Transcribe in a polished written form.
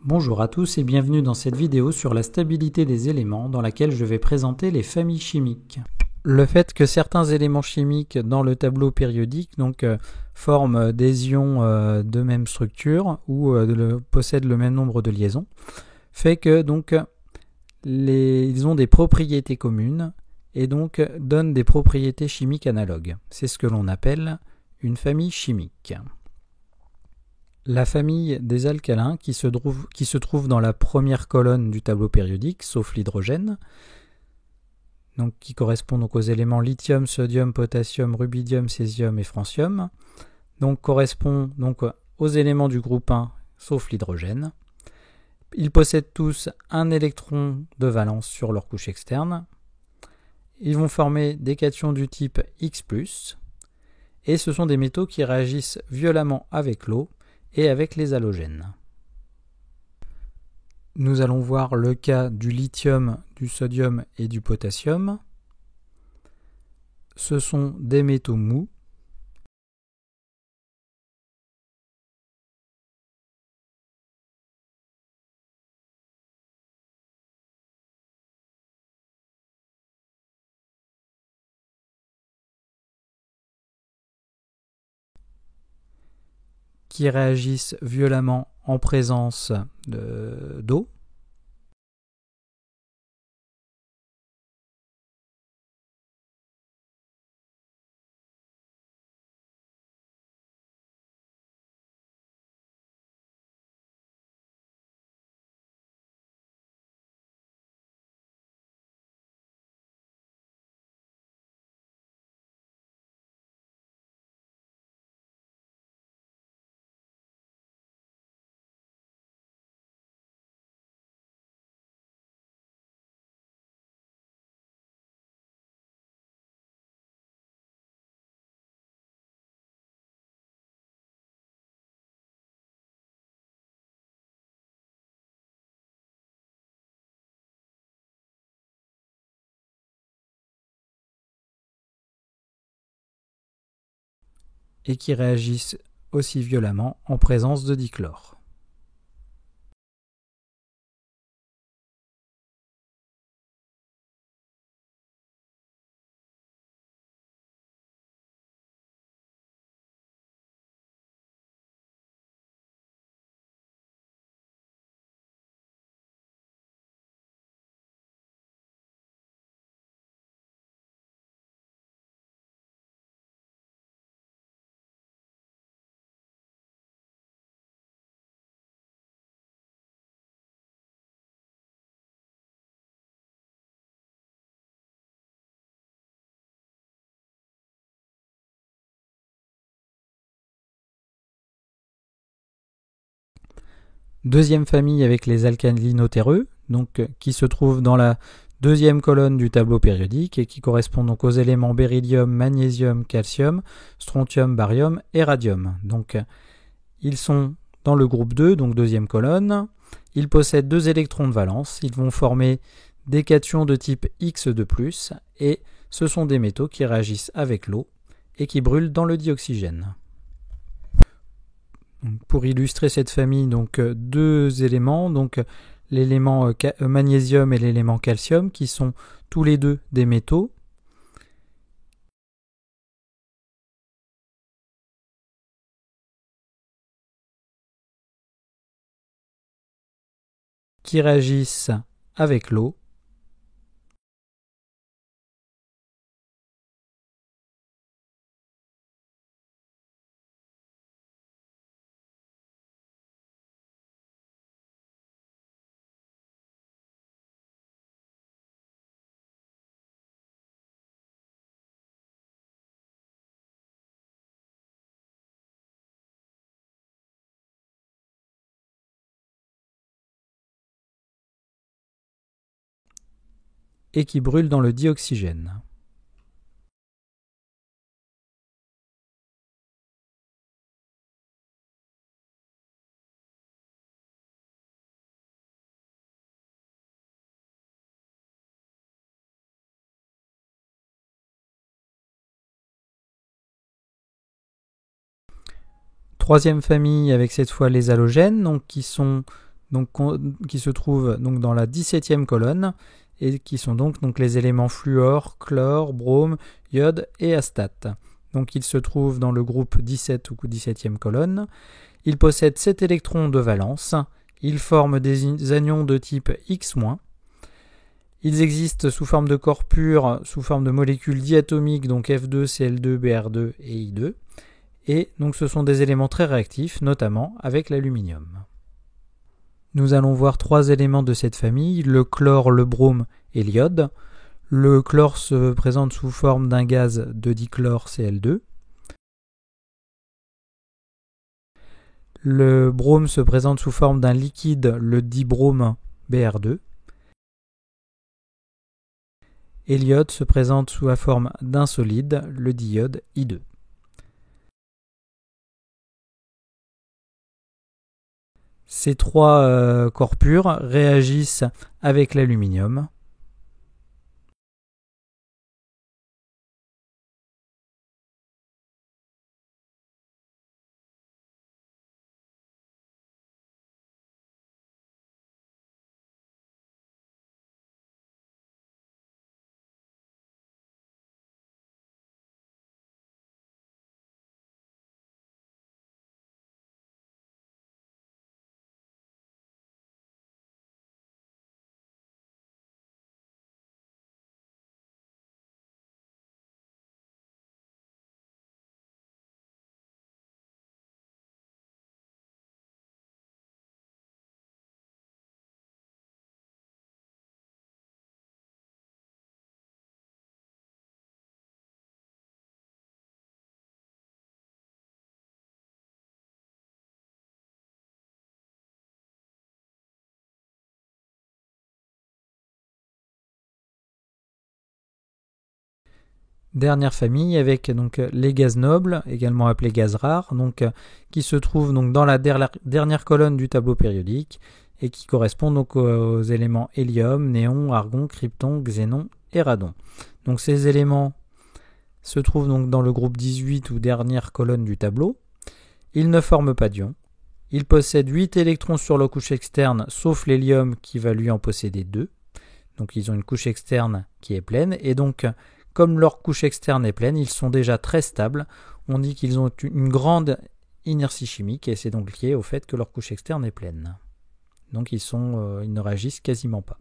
Bonjour à tous et bienvenue dans cette vidéo sur la stabilité des éléments dans laquelle je vais présenter les familles chimiques. Le fait que certains éléments chimiques dans le tableau périodique forment des ions de même structure ou possèdent le même nombre de liaisons fait que ils ont des propriétés communes et donc donnent des propriétés chimiques analogues. C'est ce que l'on appelle une famille chimique. La famille des alcalins qui se trouve dans la première colonne du tableau périodique, sauf l'hydrogène, qui correspond aux éléments lithium, sodium, potassium, rubidium, césium et francium, correspond aux éléments du groupe 1, sauf l'hydrogène. Ils possèdent tous un électron de valence sur leur couche externe. Ils vont former des cations du type X+, et ce sont des métaux qui réagissent violemment avec l'eau et avec les halogènes. Nous allons voir le cas du lithium, du sodium et du potassium. Ce sont des métaux mous. Qui réagissent violemment en présence d'eau. Et qui réagissent aussi violemment en présence de dichlore. Deuxième famille avec les alcalinotéreux, qui se trouvent dans la deuxième colonne du tableau périodique et qui correspond aux éléments beryllium, magnésium, calcium, strontium, barium et radium. Ils sont dans le groupe 2, deuxième colonne. Ils possèdent deux électrons de valence. Ils vont former des cations de type X2+, et ce sont des métaux qui réagissent avec l'eau et qui brûlent dans le dioxygène. Pour illustrer cette famille, deux éléments, l'élément magnésium et l'élément calcium, qui sont tous les deux des métaux. Qui réagissent avec l'eau. Et qui brûlent dans le dioxygène. Troisième famille avec cette fois les halogènes, qui sont donc, qui se trouvent donc dans la 17e colonne et qui sont donc les éléments fluor, chlore, brome, iode et astate. Donc ils se trouvent dans le groupe 17 ou 17e colonne. Ils possèdent 7 électrons de valence. Ils forment des anions de type X-. Ils existent sous forme de corps purs, sous forme de molécules diatomiques, donc F2, Cl2, Br2 et I2. Et donc ce sont des éléments très réactifs, notamment avec l'aluminium. Nous allons voir 3 éléments de cette famille, le chlore, le brome et l'iode. Le chlore se présente sous forme d'un gaz de dichlore Cl2. Le brome se présente sous forme d'un liquide, le dibrome Br2. Et l'iode se présente sous la forme d'un solide, le diiode I2. Ces 3 corps purs réagissent avec l'aluminium. Dernière famille avec donc les gaz nobles, également appelés gaz rares, qui se trouvent donc dans la dernière colonne du tableau périodique et qui correspondent donc aux éléments hélium, néon, argon, krypton, xénon et radon. Donc ces éléments se trouvent donc dans le groupe 18 ou dernière colonne du tableau. Ils ne forment pas d'ion. Ils possèdent 8 électrons sur leur couche externe, sauf l'hélium qui va lui en posséder 2. Donc ils ont une couche externe qui est pleine et donc comme leur couche externe est pleine, ils sont déjà très stables. On dit qu'ils ont une grande inertie chimique et c'est donc lié au fait que leur couche externe est pleine. Donc ils ne réagissent quasiment pas.